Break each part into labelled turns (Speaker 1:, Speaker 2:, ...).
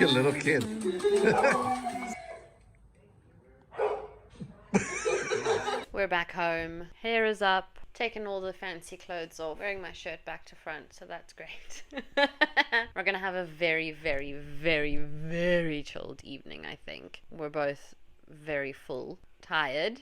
Speaker 1: A little kid.
Speaker 2: We're back home. Hair is up. Taking all the fancy clothes off. Wearing my shirt back to front, so that's great. We're gonna have a very, very, very, very chilled evening, I think. We're both very full, tired,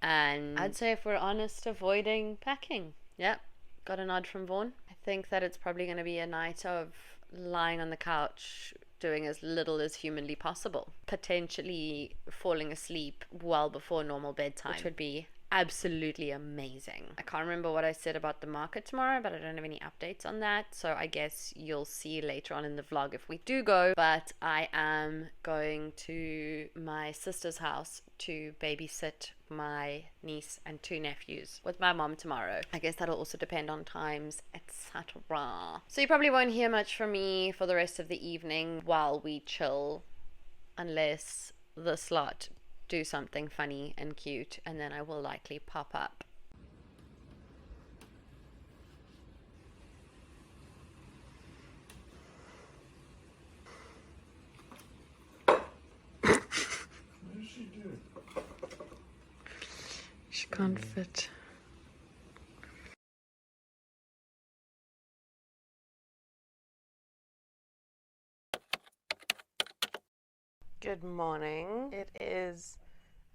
Speaker 2: and I'd say, if we're honest, avoiding packing. Yep, got a nod from Vaughn. I think that it's probably gonna be a night of lying on the couch doing as little as humanly possible, potentially falling asleep well before normal bedtime, which would be absolutely amazing. I can't remember what I said about the market tomorrow, but I don't have any updates on that, so I guess you'll see later on in the vlog if we do go. But I am going to my sister's house to babysit my niece and 2 nephews with my mom tomorrow. I guess that'll also depend on times, etc. So you probably won't hear much from me for the rest of the evening while we chill, unless the slot do something funny and cute, and then I will likely pop up.
Speaker 1: What does she do?
Speaker 2: She can't fit. Good morning. It is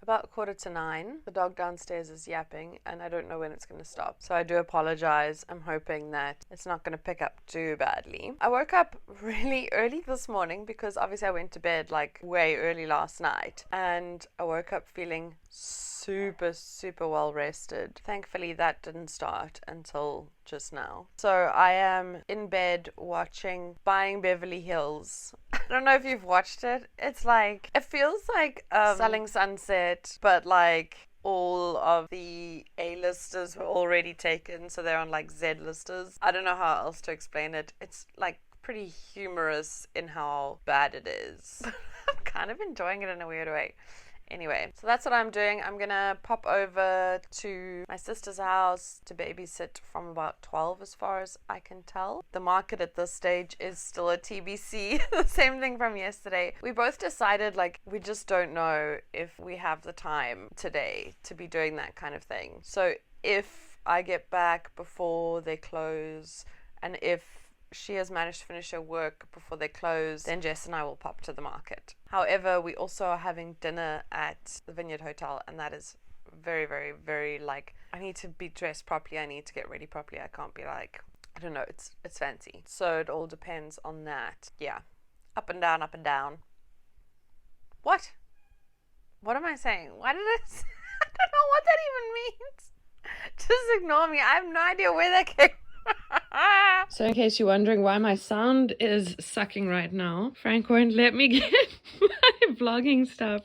Speaker 2: about 8:45. The dog downstairs is yapping and I don't know when it's going to stop. So I do apologize. I'm hoping that it's not going to pick up too badly. I woke up really early this morning because obviously I went to bed like way early last night, and I woke up feeling super well rested. Thankfully that didn't start until just now. So I am in bed watching Buying Beverly Hills. I don't know if you've watched it. It's like, it feels like Selling Sunset, but like all of the A-listers were already taken, so they're on like Z-listers. I don't know how else to explain it. It's like pretty humorous in how bad it is. I'm kind of enjoying it in a weird way. Anyway, so that's what I'm doing. I'm gonna pop over to my sister's house to babysit from about 12 as far as I can tell. The market at this stage is still a TBC. The same thing from yesterday. We both decided like we just don't know if we have the time today to be doing that kind of thing. So if I get back before they close, and if she has managed to finish her work before they close, then Jess and I will pop to the market. However, we also are having dinner at the Vineyard Hotel, and that is very, very, very like, I need to be dressed properly, I need to get ready properly, I can't be like, I don't know, it's fancy. So it all depends on that. Yeah. Up and down, up and down. What? What am I saying? Why did I say? I don't know what that even means. Just ignore me. I have no idea where that came. So in case you're wondering why my sound is sucking right now, Frank won't let me get my vlogging stuff,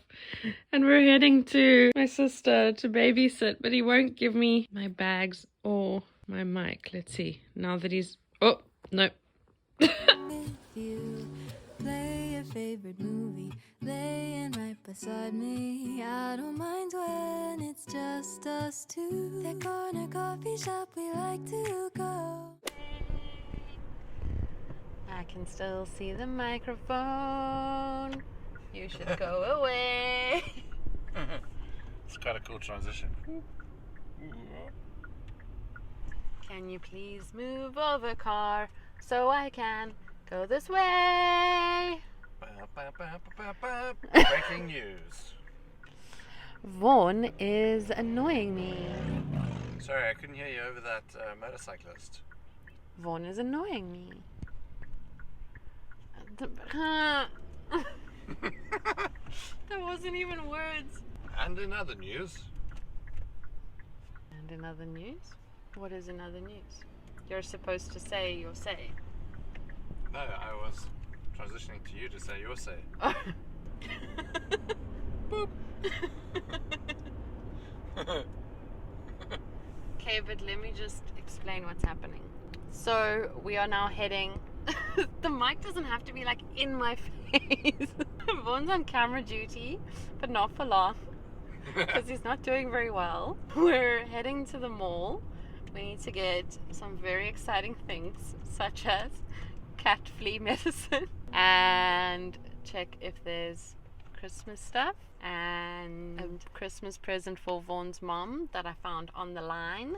Speaker 2: and we're heading to my sister to babysit, but he won't give me my bags or my mic. Let's see, now that he's, oh no.
Speaker 3: If you play your favorite movie, laying right beside me, I don't mind when it's just us two. That corner coffee shop we like to go.
Speaker 2: I can still see the microphone. You should go away.
Speaker 1: It's quite a cool transition.
Speaker 2: Can you please move over, car, so I can go this way?
Speaker 1: Breaking news.
Speaker 2: Vaughn is annoying me.
Speaker 1: Sorry, I couldn't hear you over that motorcyclist.
Speaker 2: Vaughn is annoying me. That wasn't even words.
Speaker 1: And in other news.
Speaker 2: And in other news? What is in other news? You're supposed to say your say.
Speaker 1: No, I was transitioning to you to say your say. Boop.
Speaker 2: Okay, but let me just explain what's happening. So we are now heading. The mic doesn't have to be like in my face. Vaughn's on camera duty, but not for long because he's not doing very well. We're heading to the mall. We need to get some very exciting things, such as cat flea medicine and check if there's Christmas stuff and a Christmas present for Vaughn's mom that I found on the line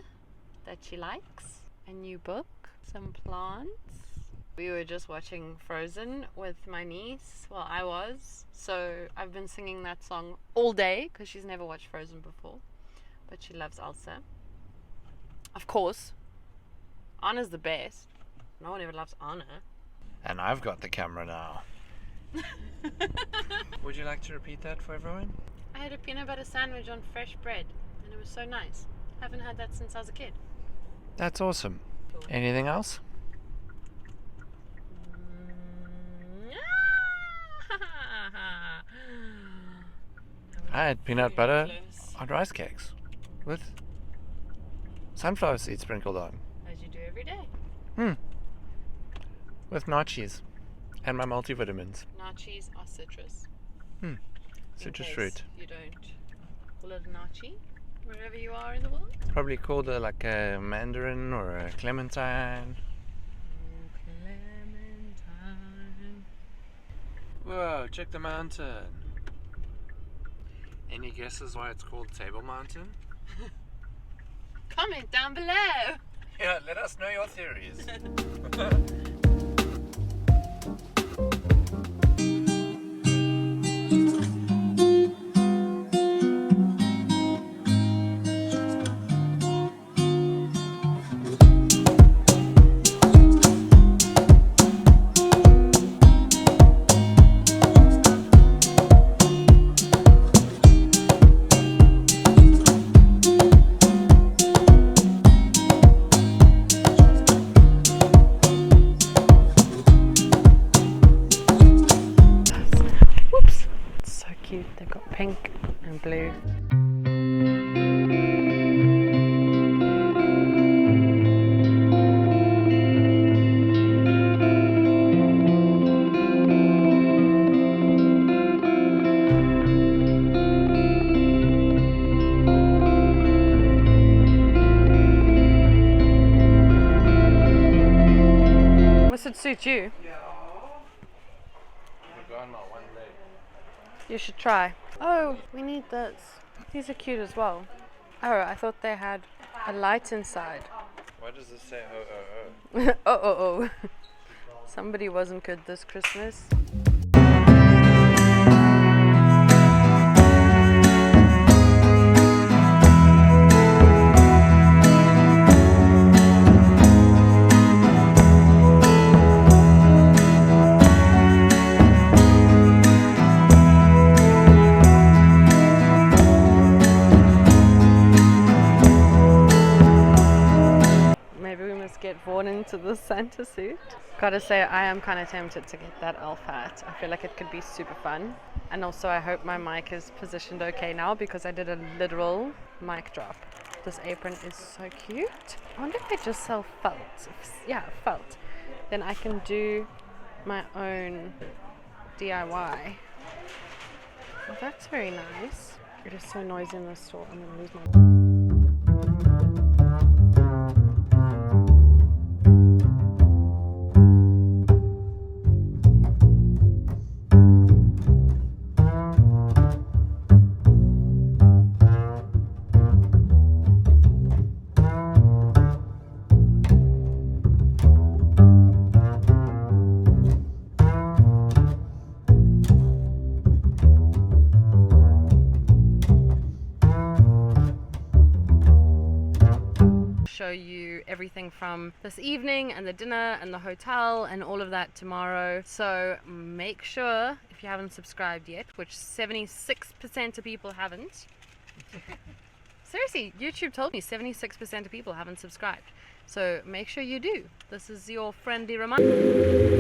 Speaker 2: that she likes. A new book, some plants. We were just watching Frozen with my niece. Well, I was. So I've been singing that song all day because she's never watched Frozen before. But she loves Elsa. Of course. Anna's the best. No one ever loves Anna.
Speaker 1: And I've got the camera now. Would you like to repeat that for everyone?
Speaker 2: I had a peanut butter sandwich on fresh bread and it was so nice. Haven't had that since I was a kid.
Speaker 1: That's awesome. Anything else? I had peanut butter on rice cakes with sunflower seeds sprinkled on.
Speaker 2: As you do every day.
Speaker 1: With nachos and my multivitamins.
Speaker 2: Nachos are citrus.
Speaker 1: Citrus
Speaker 2: In case
Speaker 1: fruit.
Speaker 2: You don't call it a nachi wherever you are in the world.
Speaker 1: Probably called it like a mandarin or a clementine.
Speaker 2: Clementine.
Speaker 1: Whoa, check the mountain. Any guesses why it's called Table Mountain?
Speaker 2: Comment down below.
Speaker 1: Yeah, let us know your theories.
Speaker 2: They've got pink and blue. Must it suit you? You should try. Oh, we need this. These are cute as well. Oh, I thought they had a light inside.
Speaker 1: Why does this say
Speaker 2: Oh. Somebody wasn't good this Christmas. Get Vaughn into the Santa suit. Gotta say, I am kind of tempted to get that elf hat. I feel like it could be super fun. And also I hope my mic is positioned okay now because I did a literal mic drop. This apron is so cute. I wonder if they just sell felt. Yeah, felt. Then I can do my own DIY. Well, that's very nice. It is so noisy in the store. I'm gonna lose my... show you everything from this evening and the dinner and the hotel and all of that tomorrow. So make sure, if you haven't subscribed yet, which 76% of people haven't. Seriously, YouTube told me 76% of people haven't subscribed. So make sure you do. This is your friendly reminder.